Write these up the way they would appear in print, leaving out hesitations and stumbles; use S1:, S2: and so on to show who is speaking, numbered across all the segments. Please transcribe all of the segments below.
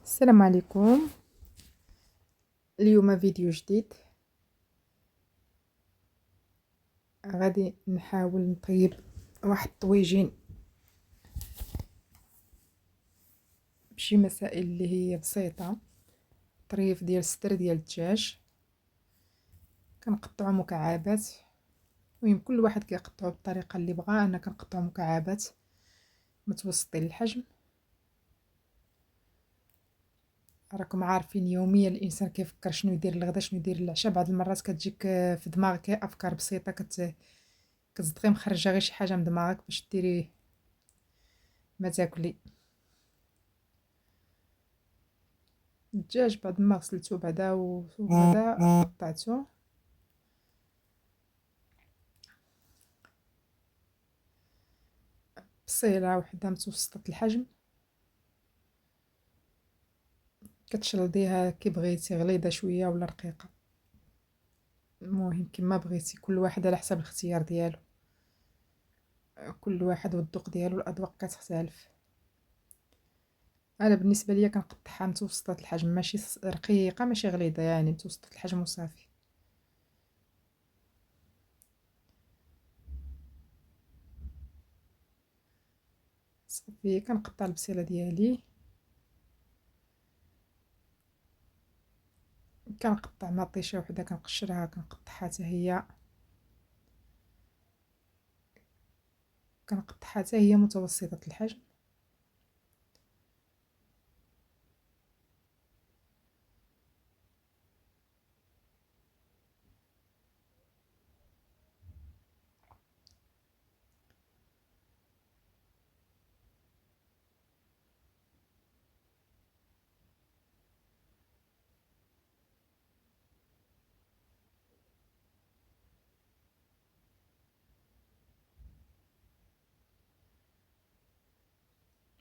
S1: السلام عليكم. اليوم فيديو جديد. غادي نحاول نطيب واحد الطويجين بشي مسائل اللي هي بسيطه. طريف ديال الصدر ديال الدجاج كنقطعو مكعبات. المهم كل واحد كيقطعو بالطريقه اللي بغا. انا كنقطعو مكعبات متوسطين الحجم. راكم عارفين يوميا الانسان كيفكر شنو يدير للغدا شنو يدير للعشاء. بعض المرات كتجيك في دماغك افكار بسيطه كتبقى مخرجه غير شي حاجه من دماغك باش ديري ما تاكلي. الدجاج بعد ما غسلته بعدا وهذا قطعته. بصيله وحده متوسطه الحجم كتشلضيها كي بغيتي، غليظه شويه ولا رقيقه، المهم كما بغيتي. كل واحد على حسب الاختيار ديالو، كل واحد والذوق ديالو، الاذواق كتختلف. انا بالنسبه ليا كنقطعها متوسطه الحجم، ماشي رقيقه ماشي غليظه، يعني متوسطه الحجم وصافي. صافي كنقطع البصيله ديالي، كنقطع مطيشه وحده كنقشرها كنقطعها حتى هي، كنقطعها حتى هي متوسطه الحجم.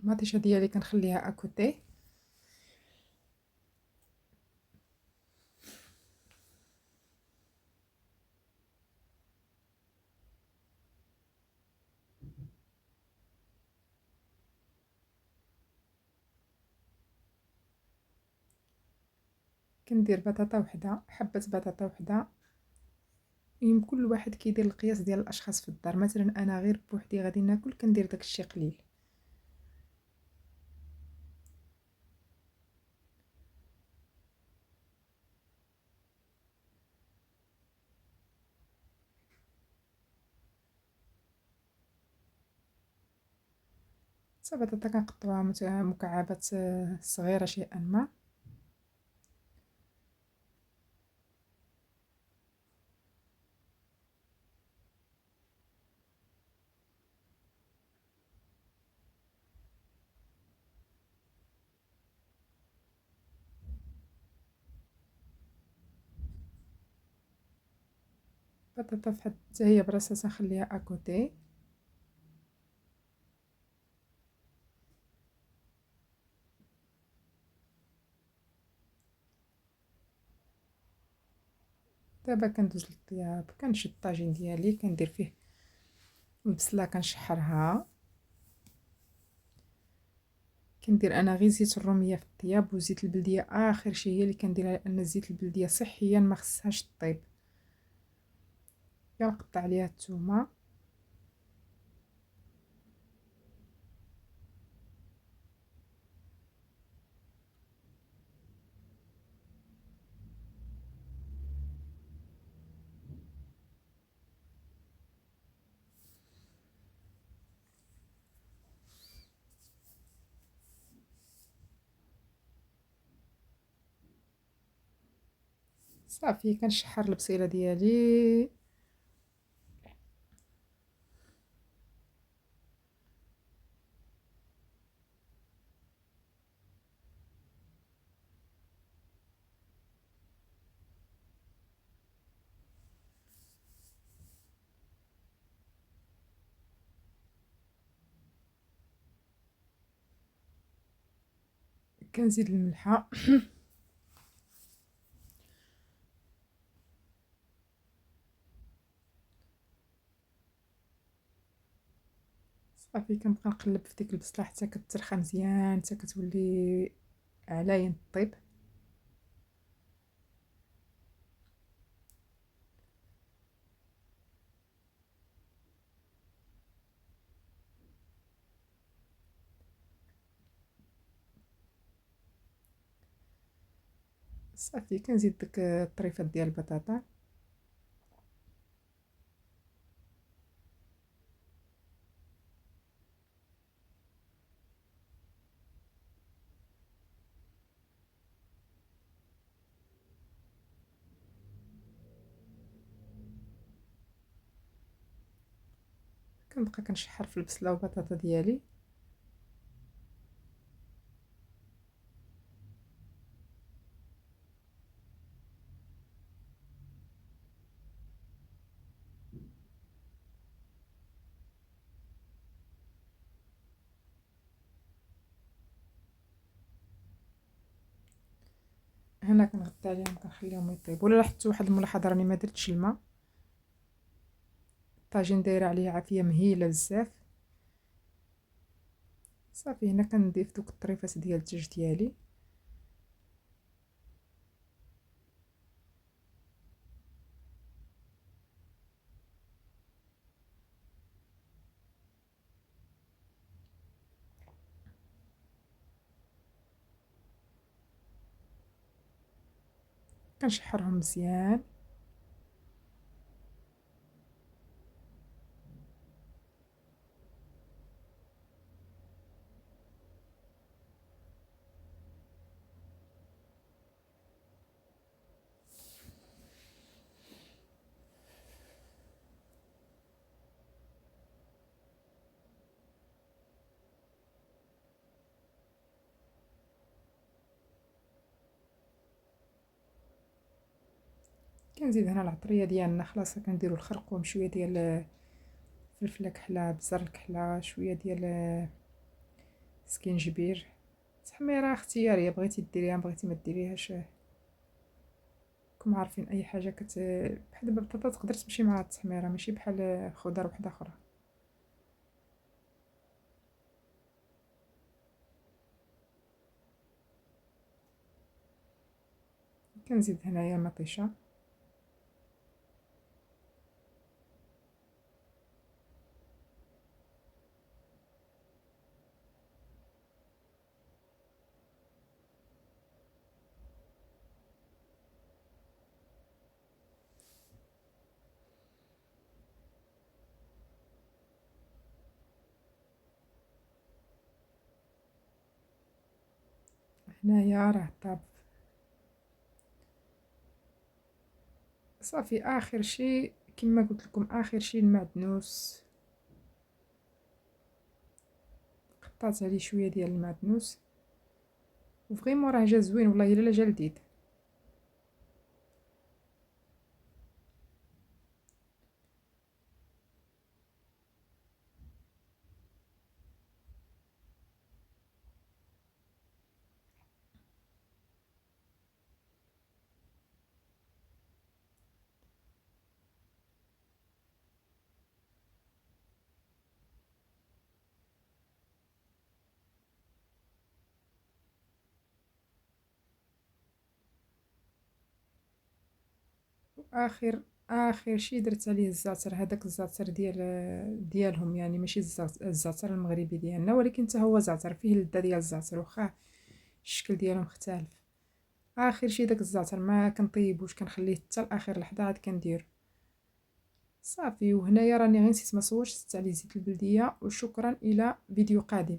S1: المطيشه ديالي كنخليها اكوتي. كندير بطاطا وحده، حبه بطاطا وحده. المهم كل واحد كيدير القياس ديال الاشخاص في الدار. مثلا انا غير بوحدي غادي ناكل كندير داكشي قليل. صافي البطاطا كنقطعوها مكعبات صغيره شيئا ما. البطاطا في حد حتى هي براسها نخليها اكوتي. دابا كندوز للطياب. كنشد الطاجين ديالي كندير فيه البصله كنشحرها. كندير انا غير زيت الروميه في الطياب وزيت البلديه اخر شي هي اللي كنديرها، لان زيت البلديه صحيا ما خصهاش طيب. كنقطع عليها الثومه. صافي كنشحر البصيله ديالي. كنزيد الملحه. صافي كنبقى نقلب في ديك البصله حتى كترخى مزيان، حتى كتولي على ينطيب. صافي كنزيد ديك الطريفات ديال البطاطا. كنبقى كنشحر في البصله والبطاطا ديالي. هنا كنغطي عليهم كنخليهم يطيبوا. ولا لاحظتوا واحد الملاحظه، راني ما درتش الماء. الطاجين دايره عليه عافيه مهيله بزاف. صافي هنا كنضيف دوك الطريفات ديال الدجاج ديالي. كنشحرهم مزيان. كنزيد هنا العطريه ديالنا، خلاص كنديرو الخرقوم، شويه ديال فلفله كحله، بزر الكحله، شويه ديال سكينجبير. تحميره اختياريه، بغيتي ديريها بغيتي ما ديريهاش. راكم عارفين اي حاجه بحال دابا البطاطا تقدر تمشي مع التحميره، ماشي بحال خضر وحده اخرى. كنزيد هنايا مطيشه. هنايا راه طاب. صافي اخر شيء كما قلت لكم، اخر شيء المعدنوس. قطعت عليه شويه ديال المعدنوس، وفريمون راه جا زوين والله الا جا لذيذ. اخر شي درت عليه الزعتر، هذاك الزعتر ديالهم يعني، ماشي الزعتر المغربي ديالنا، ولكن حتى هو زعتر فيه اللذه ديال الزعتر، واخا الشكل ديالو مختلف. اخر شي داك الزعتر ما كنطيبوش، كنخليه حتى لاخر لحظه عاد كندير. صافي. وهنايا راني غير نسيت ما صورتش، زدت عليه زيت البلديه. وشكرا الى فيديو قادم.